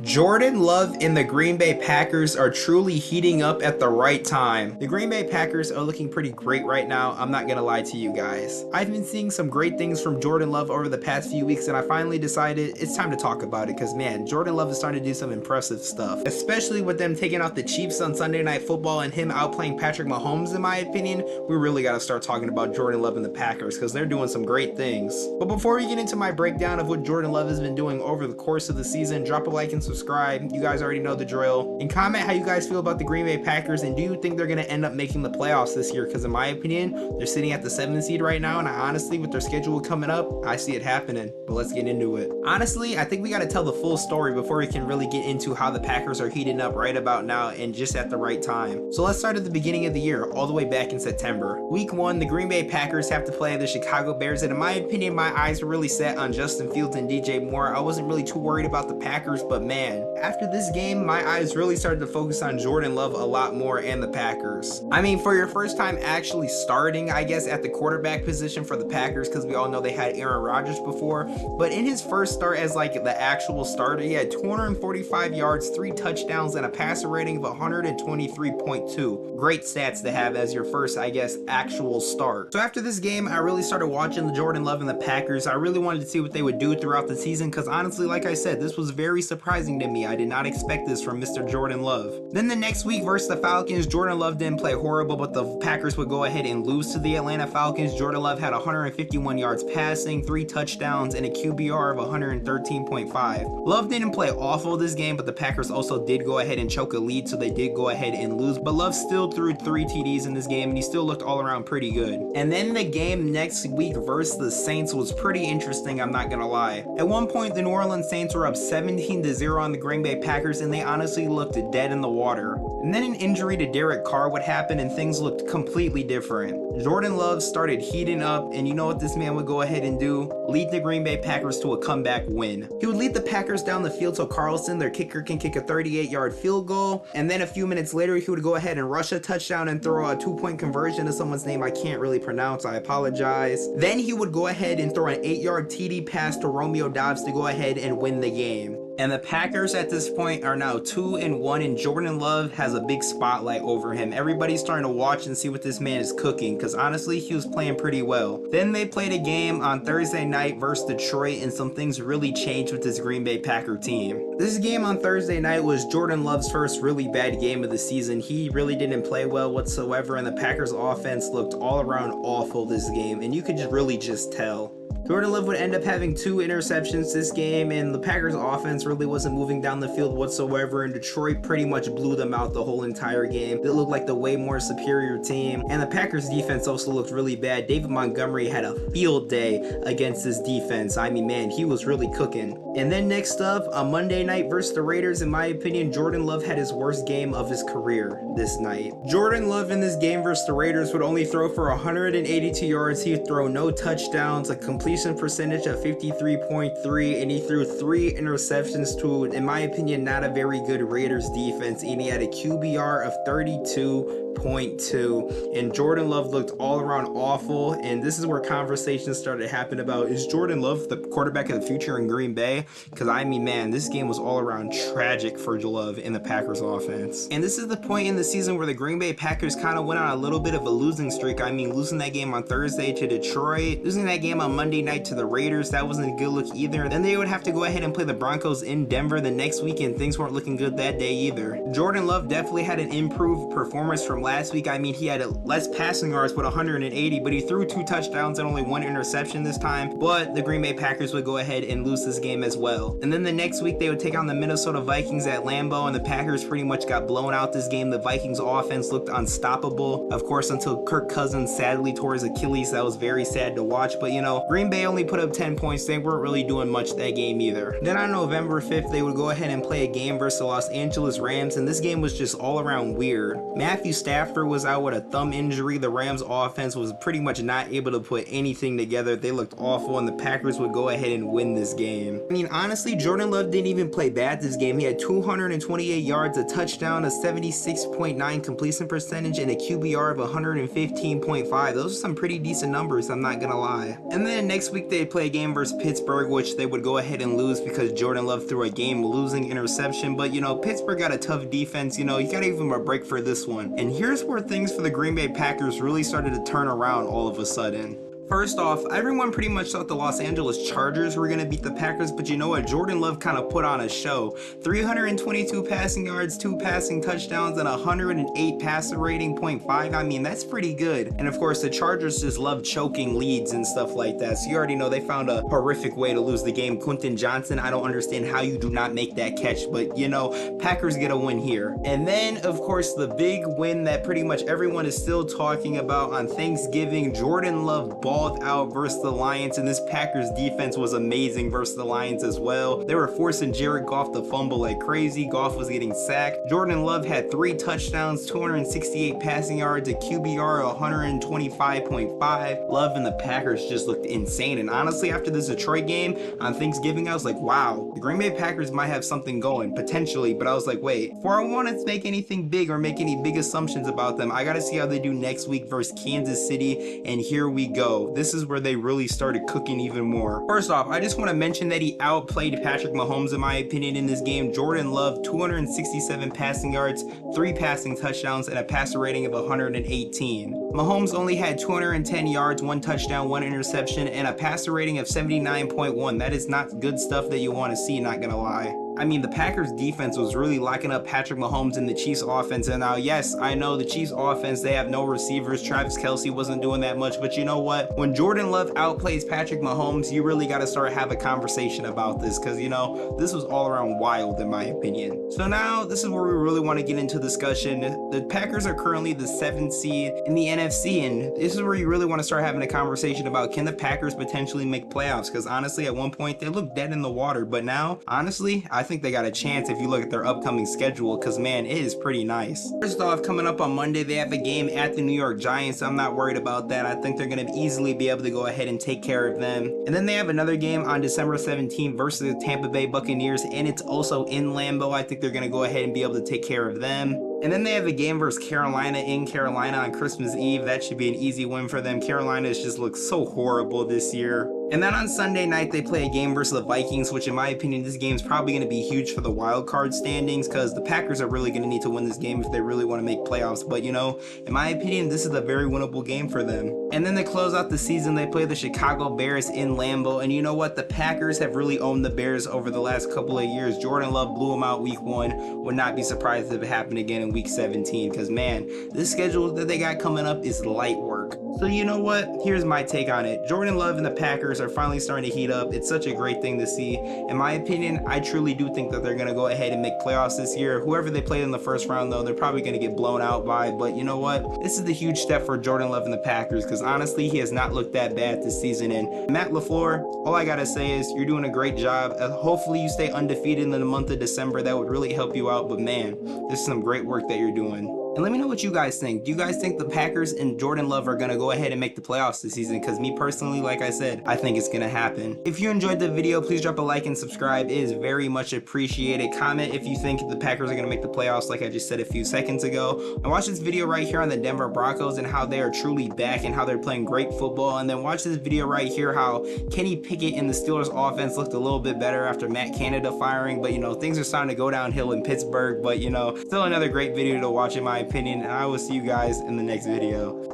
Jordan Love and the Green Bay Packers are truly heating up at the right time. The Green Bay Packers are looking pretty great right now, I'm not gonna lie to you guys. I've been seeing some great things from Jordan Love over the past few weeks, and I finally decided it's time to talk about it because man, Jordan Love is starting to do some impressive stuff. Especially with them taking out the Chiefs on Sunday Night Football and him outplaying Patrick Mahomes, in my opinion, we really gotta start talking about Jordan Love and the Packers because they're doing some great things. But before we get into my breakdown of what Jordan Love has been doing over the course of the season, drop a like and subscribe. You guys already know the drill. And comment how you guys feel about the Green Bay Packers, and do you think they're going to end up making the playoffs this year? Because in my opinion, they're sitting at the 7th seed right now, and I honestly, with their schedule coming up, I see it happening. But let's get into it. Honestly, I think we got to tell the full story before we can really get into how the Packers are heating up right about now and just at the right time. So let's start at the beginning of the year, all the way back in September. Week 1, the Green Bay Packers have to play the Chicago Bears, and in my opinion, my eyes were really set on Justin Fields and DJ Moore. I wasn't really too worried about the Packers, but man, after this game, my eyes really started to focus on Jordan Love a lot more and the Packers. I mean, for your first time actually starting, I guess, at the quarterback position for the Packers, because we all know they had Aaron Rodgers before, but in his first start as like the actual starter, he had 245 yards, 3 touchdowns, and a passer rating of 123.2. Great stats to have as your first, I guess, actual start. So after this game, I really started watching the Jordan Love and the Packers. I really wanted to see what they would do throughout the season, because honestly, like I said, this was very surprising to me. I did not expect this from Mr. Jordan Love. Then the next week versus the Falcons, Jordan Love didn't play horrible, but the Packers would go ahead and lose to the Atlanta Falcons. Jordan Love had 151 yards passing, 3 touchdowns, and a QBR of 113.5. Love didn't play awful this game, but the Packers also did go ahead and choke a lead, so they did go ahead and lose. But Love still threw 3 TDs in this game, and he still looked all around pretty good. And then the game next week versus the Saints was pretty interesting, I'm not gonna lie. At one point, the New Orleans Saints were up 17-0 on the Green Bay Packers, and they honestly looked dead in the water. And then an injury to Derek Carr would happen, and things looked completely different. Jordan Love started heating up, and you know what this man would go ahead and do? Lead the Green Bay Packers to a comeback win. He would lead the Packers down the field so Carlson, their kicker, can kick a 38-yard field goal, and then a few minutes later, he would go ahead and rush a touchdown and throw a 2-point conversion to someone's name I can't really pronounce, I apologize. Then he would go ahead and throw an 8-yard TD pass to Romeo Doubs to go ahead and win the game. And the Packers at this point are now 2-1, and Jordan Love has a big spotlight over him. Everybody's starting to watch and see what this man is cooking, because honestly, he was playing pretty well. Then they played a game on Thursday night versus Detroit, and some things really changed with this Green Bay Packer team. This game on Thursday night was Jordan Love's first really bad game of the season. He really didn't play well whatsoever, and the Packers offense looked all around awful this game, and you could really just tell. Jordan Love would end up having 2 interceptions this game, and the Packers offense really wasn't moving down the field whatsoever, and Detroit pretty much blew them out the whole entire game. They looked like the way more superior team, and the Packers defense also looked really bad. David Montgomery had a field day against this defense. I mean, man, he was really cooking. And then next up, on Monday night versus the Raiders, in my opinion, Jordan Love had his worst game of his career this night. Jordan Love in this game versus the Raiders would only throw for 182 yards. He would throw no touchdowns, a completion percentage of 53.3, and he threw 3 interceptions to, in my opinion, not a very good Raiders defense, and he had a QBR of 32.2, and Jordan Love looked all around awful. And this is where conversations started happening about, is Jordan Love the quarterback of the future in Green Bay? Because I mean, man, this game was all around tragic for Love in the Packers offense. And this is the point in the season where the Green Bay Packers kind of went on a little bit of a losing streak. I mean, losing that game on Thursday to Detroit, losing that game on Monday night to the Raiders, that wasn't a good look either. Then they would have to go ahead and play the Broncos in Denver the next week, and things weren't looking good that day either. Jordan Love definitely had an improved performance from last week. I mean, he had less passing yards with 180, but he threw 2 touchdowns and only 1 interception this time. But the Green Bay Packers would go ahead and lose this game as well. And then the next week they would take on the Minnesota Vikings at Lambeau, and the Packers pretty much got blown out this game. The Vikings offense looked unstoppable, of course, until Kirk Cousins sadly tore his Achilles. That was very sad to watch, but you know, Green Bay only put up 10 points. They weren't really doing much that game either. Then on November 5th, they would go ahead and play a game versus the Los Angeles Rams, and this game was just all around weird. Matthew Stafford Stafford was out with a thumb injury. The Rams offense was pretty much not able to put anything together. They looked awful, and the Packers would go ahead and win this game. I mean, honestly, Jordan Love didn't even play bad this game. He had 228 yards, a touchdown, a 76.9 completion percentage, and a QBR of 115.5. Those are some pretty decent numbers, I'm not gonna lie. And then next week they play a game versus Pittsburgh, which they would go ahead and lose because Jordan Love threw a game-losing interception. But you know, Pittsburgh got a tough defense. You know, you gotta give them a break for this one. And here's where things for the Green Bay Packers really started to turn around all of a sudden. First off, everyone pretty much thought the Los Angeles Chargers were going to beat the Packers, but you know what? Jordan Love kind of put on a show. 322 passing yards, 2 passing touchdowns, and 108 passer rating, 0.5. I mean, that's pretty good. And of course, the Chargers just love choking leads and stuff like that. So you already know they found a horrific way to lose the game. Quentin Johnson, I don't understand how you do not make that catch, but you know, Packers get a win here. And then, of course, the big win that pretty much everyone is still talking about on Thanksgiving, Jordan Love balled out versus the Lions, and this Packers defense was amazing versus the Lions as well. They were forcing Jared Goff to fumble like crazy. Goff was getting sacked. Jordan Love had 3 touchdowns, 268 passing yards, a QBR of 125.5. Love and the Packers just looked insane. And honestly, after this Detroit game on Thanksgiving, I was like, wow, the Green Bay Packers might have something going potentially. But I was like, wait, before I want to make anything big or make any big assumptions about them, I got to see how they do next week versus Kansas City. And here we go. This is where they really started cooking even more. First off, I just want to mention that he outplayed Patrick Mahomes in my opinion in this game. Jordan Love, 267 passing yards, 3 passing touchdowns, and a passer rating of 118. Mahomes only had 210 yards, 1 touchdown, 1 interception, and a passer rating of 79.1. That is not good stuff that you want to see, not gonna lie. I mean, the Packers defense was really locking up Patrick Mahomes and the Chiefs offense. And now, yes, I know the Chiefs offense, they have no receivers. Travis Kelce wasn't doing that much, but you know what? When Jordan Love outplays Patrick Mahomes, you really got to start having a conversation about this because, you know, this was all around wild in my opinion. So now this is where we really want to get into discussion. The Packers are currently the 7th seed in the NFC, and this is where you really want to start having a conversation about, can the Packers potentially make playoffs? Because honestly, at one point they looked dead in the water, but now, honestly, I think they got a chance if you look at their upcoming schedule, because man, it is pretty nice. First off, coming up on Monday, they have a game at the New York Giants. I'm not worried about that. I think they're going to easily be able to go ahead and take care of them. And then they have another game on December 17th versus the Tampa Bay Buccaneers, and it's also in Lambeau. I think they're going to go ahead and be able to take care of them. And then they have a game versus Carolina in Carolina on Christmas Eve. That should be an easy win for them. Carolina has just looked so horrible this year. And then on Sunday night, they play a game versus the Vikings, which in my opinion, this game is probably going to be huge for the wild card standings because the Packers are really going to need to win this game if they really want to make playoffs. But you know, in my opinion, this is a very winnable game for them. And then to close out the season, they play the Chicago Bears in Lambeau. And you know what? The Packers have really owned the Bears over the last couple of years. Jordan Love blew them out week 1. Would not be surprised if it happened again in week 17 because man, this schedule that they got coming up is light work. So you know what? Here's my take on it. Jordan Love and the Packers are finally starting to heat up. It's such a great thing to see. In my opinion, I truly do think that they're going to go ahead and make playoffs this year. Whoever they played in the first round, though, they're probably going to get blown out by. But you know what? This is the huge step for Jordan Love and the Packers because honestly, he has not looked that bad this season. And Matt LaFleur, all I got to say is you're doing a great job. Hopefully you stay undefeated in the month of December. That would really help you out. But man, this is some great work that you're doing. And let me know what you guys think. Do you guys think the Packers and Jordan Love are going to go ahead and make the playoffs this season? Because me personally, like I said, I think it's going to happen. If you enjoyed the video, please drop a like and subscribe. It is very much appreciated. Comment if you think the Packers are going to make the playoffs like I just said a few seconds ago. And watch this video right here on the Denver Broncos and how they are truly back and how they're playing great football. And then watch this video right here how Kenny Pickett and the Steelers offense looked a little bit better after Matt Canada firing. But, you know, things are starting to go downhill in Pittsburgh. But, you know, still another great video to watch in my opinion, and I will see you guys in the next video.